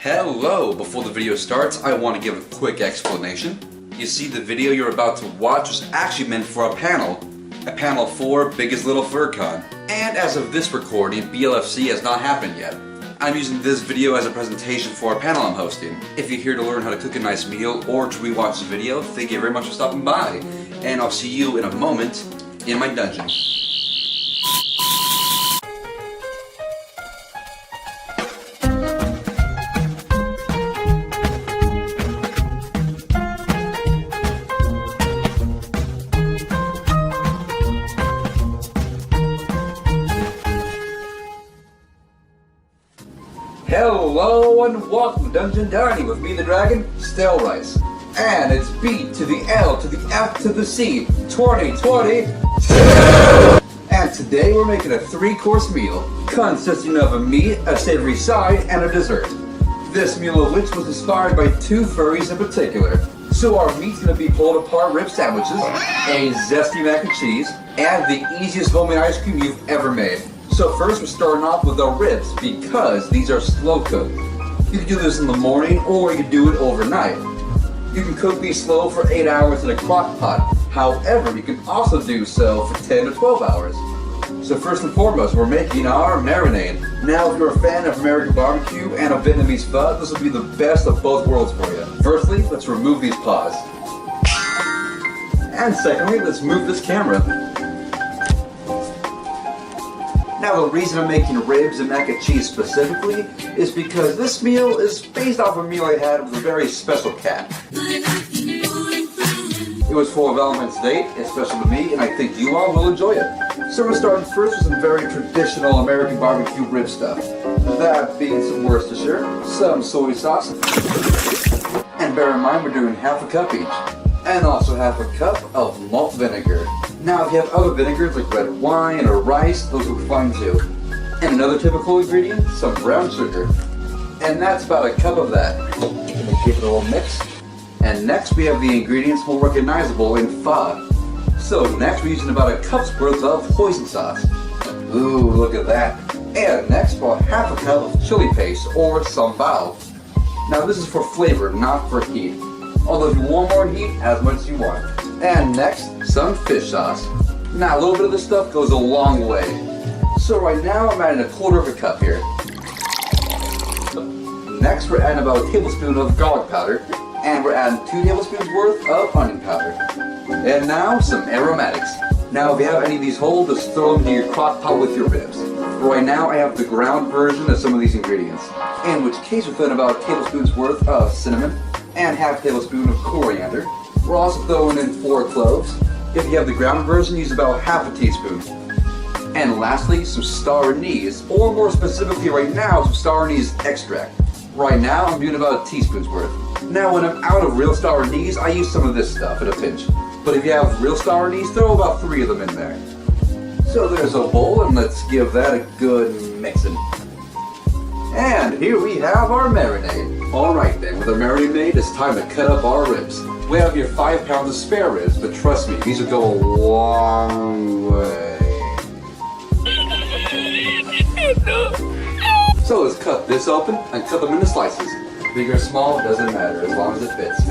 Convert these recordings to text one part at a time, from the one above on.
Hello! Before the video starts, I want to give a quick explanation. You see, the video you're about to watch was actually meant for a panel for Biggest Little Fur Con. And as of this recording, BLFC has not happened yet. I'm using this video as a presentation for a panel I'm hosting. If you're here to learn how to cook a nice meal or to rewatch the video, thank you very much for stopping by. And I'll see you in a moment in my dungeon. Hello and welcome to Dungeon Dining with me, the Dragon, Stale Rice. And it's B to the L to the F to the C, 2022! And today we're making a 3-course meal, consisting of a meat, a savory side, and a dessert. This meal of which was inspired by 2 furries in particular. So our meat's going to be pulled apart rib sandwiches, a zesty mac and cheese, and the easiest homemade ice cream you've ever made. So first we're starting off with our ribs because these are slow cooked. You can do this in the morning or you can do it overnight. You can cook these slow for 8 hours in a crock pot. However, you can also do so for 10 to 12 hours. So first and foremost, we're making our marinade. Now if you're a fan of American barbecue and a Vietnamese pho, this will be the best of both worlds for you. Firstly, let's remove these paws. And secondly, let's move this camera. Now the reason I'm making ribs and mac and cheese specifically is because this meal is based off a meal I had with a very special cat. It was for a Valentine's Day, it's special to me, and I think you all will enjoy it. So we're starting first with some very traditional American barbecue rib stuff. That being some Worcestershire, some soy sauce, and bear in mind we're doing half a cup each. And also half a cup of malt vinegar. Now if you have other vinegars like red wine or rice, those will be fine too. And another typical ingredient, some brown sugar. And that's about a cup of that. Give it a little mix. And next we have the ingredients more recognizable in pho. So next we're using about a cup's worth of hoisin sauce. Ooh, look at that. And next about half a cup of chili paste or sambal. Now this is for flavor, not for heat. Although if you want more heat, as much as you want. And next, some fish sauce. Now a little bit of this stuff goes a long way. So right now I'm adding a quarter of a cup here. Next we're adding about a tablespoon of garlic powder. And we're adding 2 tablespoons worth of onion powder. And now some aromatics. Now if you have any of these whole, just throw them into your crock pot with your ribs. Right now I have the ground version of some of these ingredients. In which case we're throwing about tablespoons worth of cinnamon and half a tablespoon of coriander. We're also throwing in 4 cloves. If you have the ground version, use about half a teaspoon. And lastly, some star anise, or more specifically right now, some star anise extract. Right now, I'm doing about a teaspoon's worth. Now when I'm out of real star anise, I use some of this stuff in a pinch. But if you have real star anise, throw about 3 of them in there. So there's a bowl, and let's give that a good mixing. And here we have our marinade. Alright then, with our marinade made, it's time to cut up our ribs. We have here 5 pounds of spare ribs, but trust me, these will go a long way. So let's cut this open and cut them into slices. Big or small, doesn't matter, as long as it fits.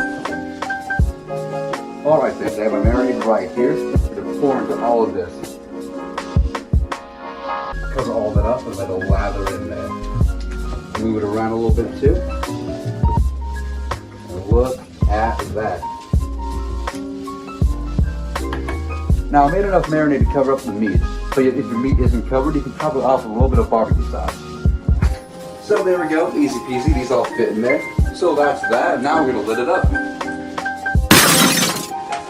Alright then, I have my marinade right here. We're going to pour into all of this. Cover all that up and let it lather in there. Move it around a little bit too. And look at that. Now I made enough marinade to cover up the meat, but if your meat isn't covered, you can top it off with a little bit of barbecue sauce. So there we go, easy peasy, these all fit in there. So that's that, now we're going to lid it up.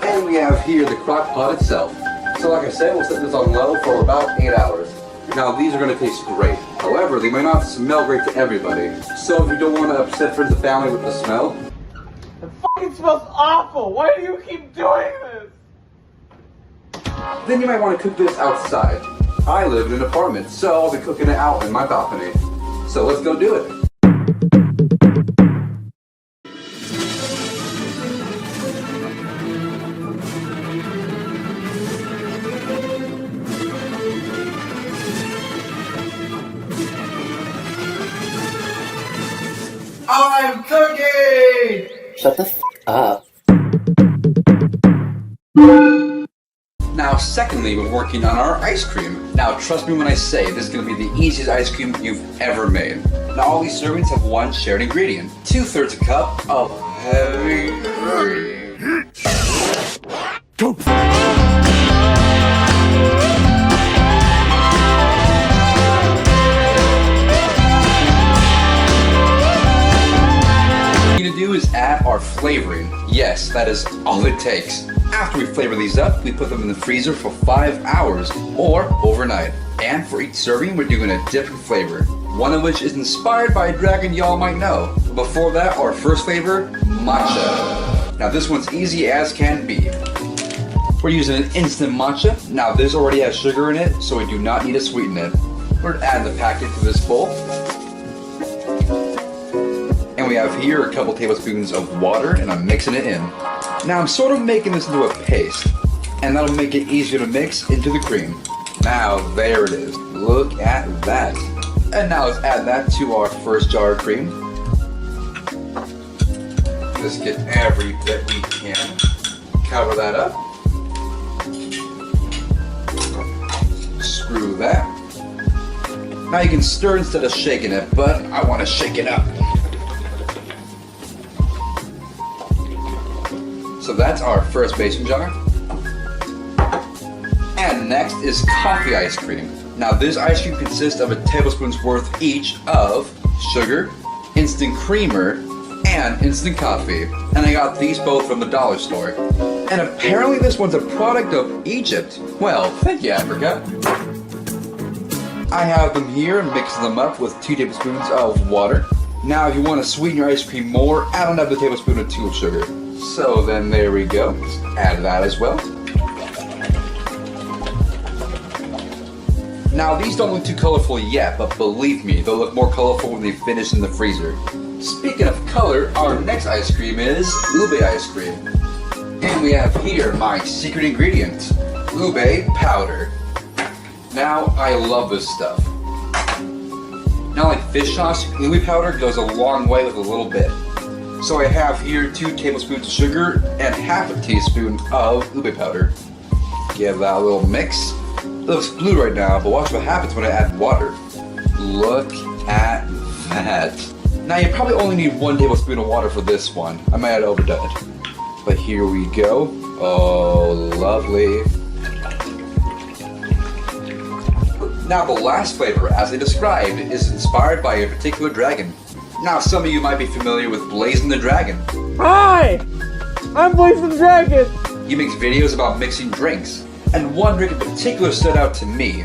And we have here the crock pot itself. So like I said, we'll set this on low for about 8 hours. Now these are going to taste great. However, they might not smell great to everybody. So if you don't want to upset friends and family with the smell, it fucking smells awful! Why do you keep doing this? then you might want to cook this outside. I live in an apartment, so I'll be cooking it out in my balcony. So let's go do it. I'm cooking! Shut the f up. Now, secondly, we're working on our ice cream. Now, trust me when I say this is going to be the easiest ice cream you've ever made. Now, all these servings have one shared ingredient. 2/3 a cup of heavy cream. What we need to do is add our flavoring. Yes, that is all it takes. After we flavor these up, we put them in the freezer for 5 hours or overnight. And for each serving, we're doing a different flavor, one of which is inspired by a dragon y'all might know. Before that, our first flavor, matcha. Now this one's easy as can be. We're using an instant matcha. Now this already has sugar in it, so we do not need to sweeten it. We're gonna add the packet to this bowl. And we have here a couple tablespoons of water, and I'm mixing it in. Now I'm sort of making this into a paste, and that'll make it easier to mix into the cream. Now there it is. Look at that. And now let's add that to our first jar of cream. Just get every bit we can. Cover that up. Screw that. Now you can stir instead of shaking it, but I want to shake it up. So that's our first mason jar. And next is coffee ice cream. Now this ice cream consists of a tablespoon's worth each of sugar, instant creamer, and instant coffee. And I got these both from the dollar store. And apparently this one's a product of Egypt. Well, thank you, Africa. I have them here and mix them up with 2 tablespoons of water. Now if you want to sweeten your ice cream more, add another tablespoon or 2 of sugar. So then there we go. Just add that as well. Now these don't look too colorful yet, but believe me, they'll look more colorful when they finish in the freezer. Speaking of color, our next ice cream is ube ice cream. And we have here my secret ingredient, ube powder. Now I love this stuff. Now like fish sauce, ube powder goes a long way with a little bit. So I have here 2 tablespoons of sugar and half a teaspoon of ube powder. Give that a little mix. It looks blue right now, but watch what happens when I add water. Look at that. Now you probably only need 1 tablespoon of water for this one. I might have overdone it. But here we go. Oh, lovely. Now the last flavor, as I described, is inspired by a particular dragon. Now some of you might be familiar with Blazen the Dragon. Hi! I'm Blazen the Dragon! He makes videos about mixing drinks. And one drink in particular stood out to me.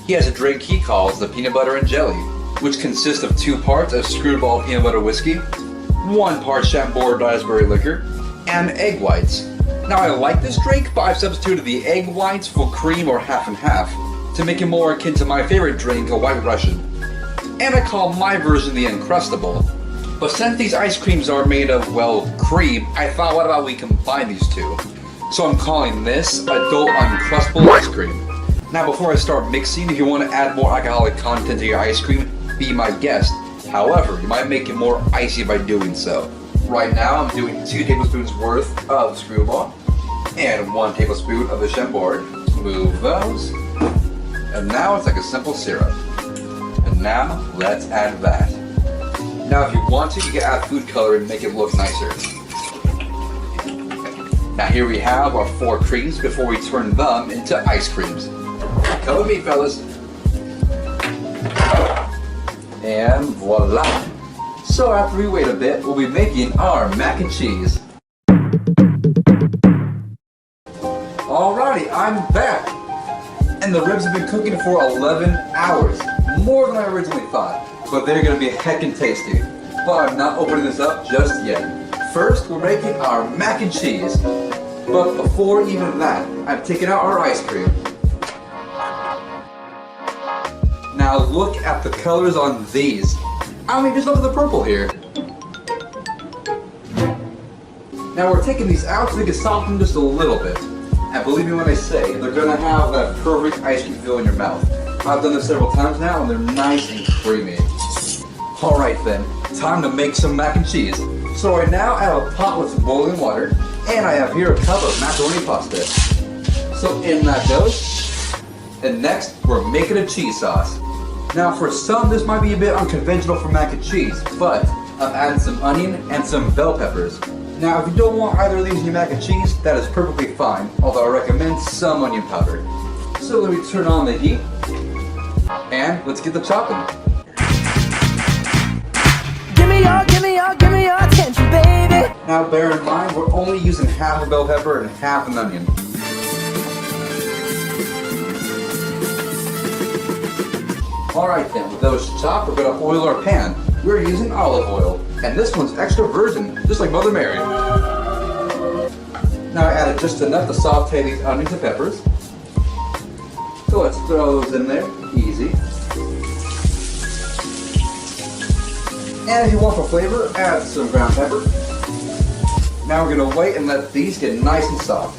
He has a drink he calls the peanut butter and jelly, which consists of 2 parts of screwball peanut butter whiskey, 1 part Chambord raspberry liquor, and egg whites. Now I like this drink, but I've substituted the egg whites for cream or half and half to make it more akin to my favorite drink, a White Russian. And I call my version the Uncrustable. But since these ice creams are made of, well, cream, I thought what about we combine these 2? So I'm calling this Adult Uncrustable Ice Cream. Now before I start mixing, if you want to add more alcoholic content to your ice cream, be my guest. However, you might make it more icy by doing so. Right now I'm doing 2 tablespoons worth of screwball and 1 tablespoon of the Chambord. Move those. And now it's like a simple syrup. And now let's add that. Now if you want to, you can add food color and make it look nicer. Now here we have our 4 creams before we turn them into ice creams. Come with me, fellas. And voila. So after we wait a bit, we'll be making our mac and cheese. Alrighty, I'm back. And the ribs have been cooking for 11 hours. More than I originally thought. But they're gonna be heckin' tasty. But I'm not opening this up just yet. First, we're making our mac and cheese. But before even that, I'm taking out our ice cream. Now look at the colors on these. I mean, just look at the purple here. Now we're taking these out so they can soften just a little bit. And believe me when I say, they're gonna have that perfect ice cream feel in your mouth. I've done this several times now and they're nice and creamy. Alright then, time to make some mac and cheese. So right now I have a pot with some boiling water, and I have here a cup of macaroni pasta. So in that goes. And next, we're making a cheese sauce. Now for some, this might be a bit unconventional for mac and cheese, but I'm adding some onion and some bell peppers. Now if you don't want either of these in your mac and cheese, that is perfectly fine, although I recommend some onion powder. So let me turn on the heat, and let's get the chopping. Give me your attention, baby. Now bear in mind, we're only using half a bell pepper and half an onion. Alright then, with those chopped, we're going to oil our pan. We're using olive oil, and this one's extra virgin, just like Mother Mary. Now I added just enough to saute these onions and peppers. So let's throw those in there, easy. And if you want for flavor, add some ground pepper. Now we're going to wait and let these get nice and soft.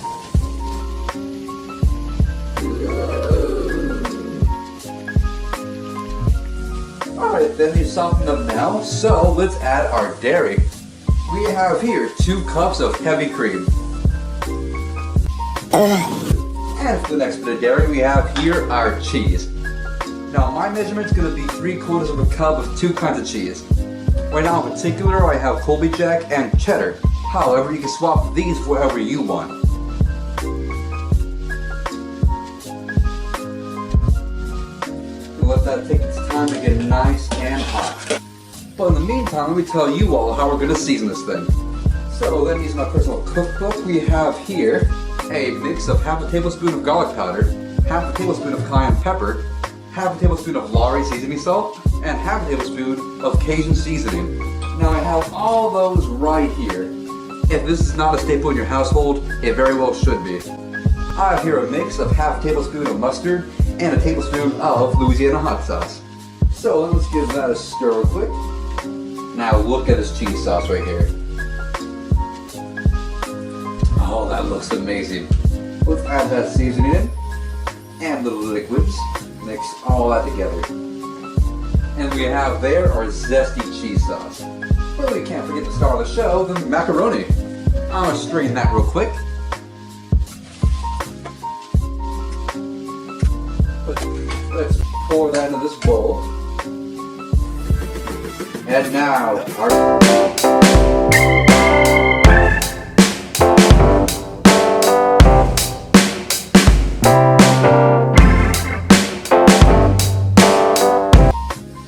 Alright, then these softened up now, so let's add our dairy. We have here 2 cups of heavy cream. And for the next bit of dairy, we have here our cheese. Now my measurement's going to be 3/4 of a cup of 2 kinds of cheese. Right now in particular, I have Colby Jack and cheddar. However, you can swap these for whatever you want. Let that take its time to get nice and hot. But in the meantime, let me tell you all how we're going to season this thing. So then, using my personal cookbook, we have here a mix of half a tablespoon of garlic powder, half a tablespoon of cayenne pepper, half a tablespoon of Lawry seasoning salt, and half a tablespoon of Cajun seasoning. Now I have all those right here. If this is not a staple in your household, it very well should be. I have here a mix of half a tablespoon of mustard and a tablespoon of Louisiana hot sauce. So let's give that a stir real quick. Now look at this cheese sauce right here. Oh, that looks amazing. Let's add that seasoning in and the liquids. Mix all that together. And we have there our zesty cheese sauce. But we can't forget the star of the show, the macaroni. I'm gonna strain that real quick. Let's pour that into this bowl. And now,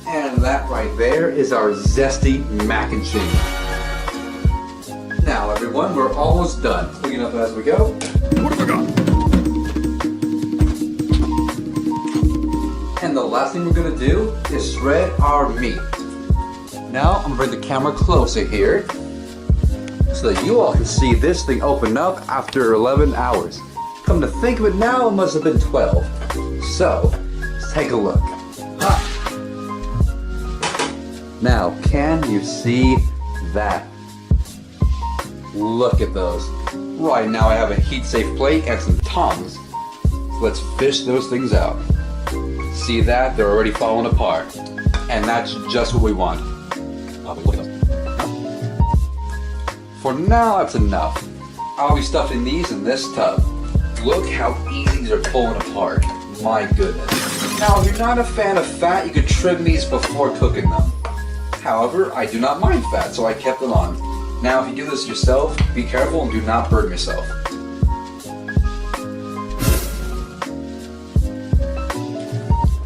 and that right there is our zesty mac and cheese. Now everyone, we're almost done. Clean up as we go. What have I got? And the last thing we're going to do is shred our meat. Now I'm going to bring the camera closer here so that you all can see this thing open up after 11 hours. Come to think of it now, it must have been 12. So, let's take a look. Now, can you see that? Look at those. Right now I have a heat-safe plate and some tongs. So let's fish those things out. See that? They're already falling apart. And that's just what we want. For now, that's enough. I'll be stuffing these in this tub. Look how easy these are pulling apart. My goodness. Now, if you're not a fan of fat, you could trim these before cooking them. However, I do not mind fat, so I kept them on. Now, if you do this yourself, be careful and do not burn yourself.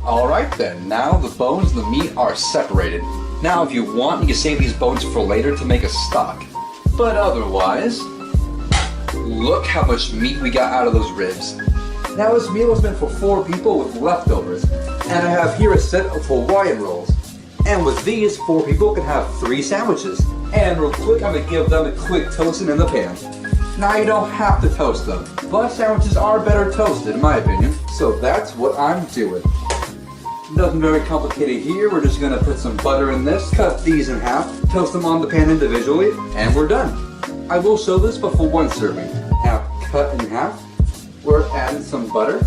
Alright then, now the bones and the meat are separated. Now if you want, you can save these bones for later to make a stock. But otherwise, look how much meat we got out of those ribs. Now this meal was meant for 4 people with leftovers. And I have here a set of Hawaiian rolls. And with these, 4 people can have 3 sandwiches. And real quick, I'm going to give them a quick toasting in the pan. Now you don't have to toast them, but sandwiches are better toasted in my opinion. So that's what I'm doing. Nothing very complicated here. We're just going to put some butter in this, cut these in half, toast them on the pan individually, and we're done. I will show this before one serving. Now cut in half, we're adding some butter,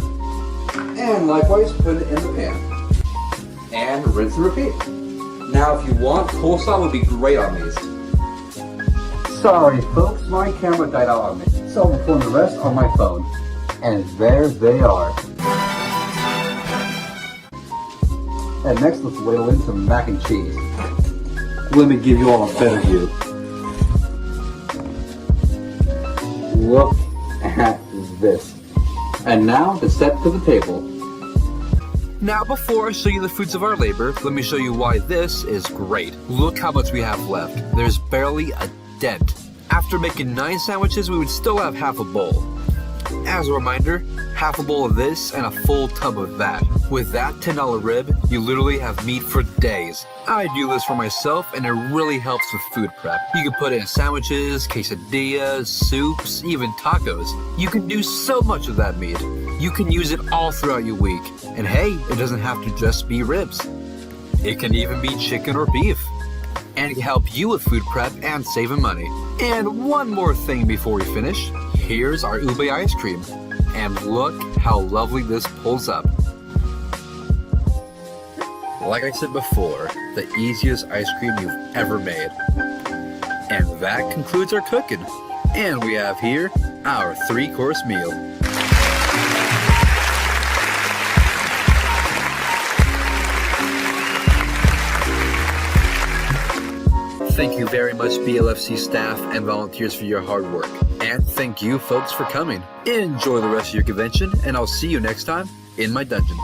and likewise put it in the pan. And rinse and repeat. Now, if you want, coleslaw would be great on these. Sorry, folks, my camera died out on me, so I'm recording the rest on my phone. And there they are. And next, let's ladle in some mac and cheese. Let me give you all a better view. Look at this. And now, the step to the table. Now, before I show you the fruits of our labor, let me show you why this is great. Look how much we have left. There's barely a dent. After making 9 sandwiches, we would still have half a bowl. As a reminder, half a bowl of this and a full tub of that. With that $10 rib, you literally have meat for days. I do this for myself and it really helps with food prep. You can put it in sandwiches, quesadillas, soups, even tacos. You can do so much with that meat. You can use it all throughout your week. And hey, it doesn't have to just be ribs. It can even be chicken or beef. And it can help you with food prep and saving money. And one more thing before we finish. Here's our ube ice cream. And look how lovely this pulls up. Like I said before, the easiest ice cream you've ever made. And that concludes our cooking. And we have here our 3-course meal. Thank you very much, BLFC staff and volunteers, for your hard work. And thank you folks for coming. Enjoy the rest of your convention, and I'll see you next time in my dungeon.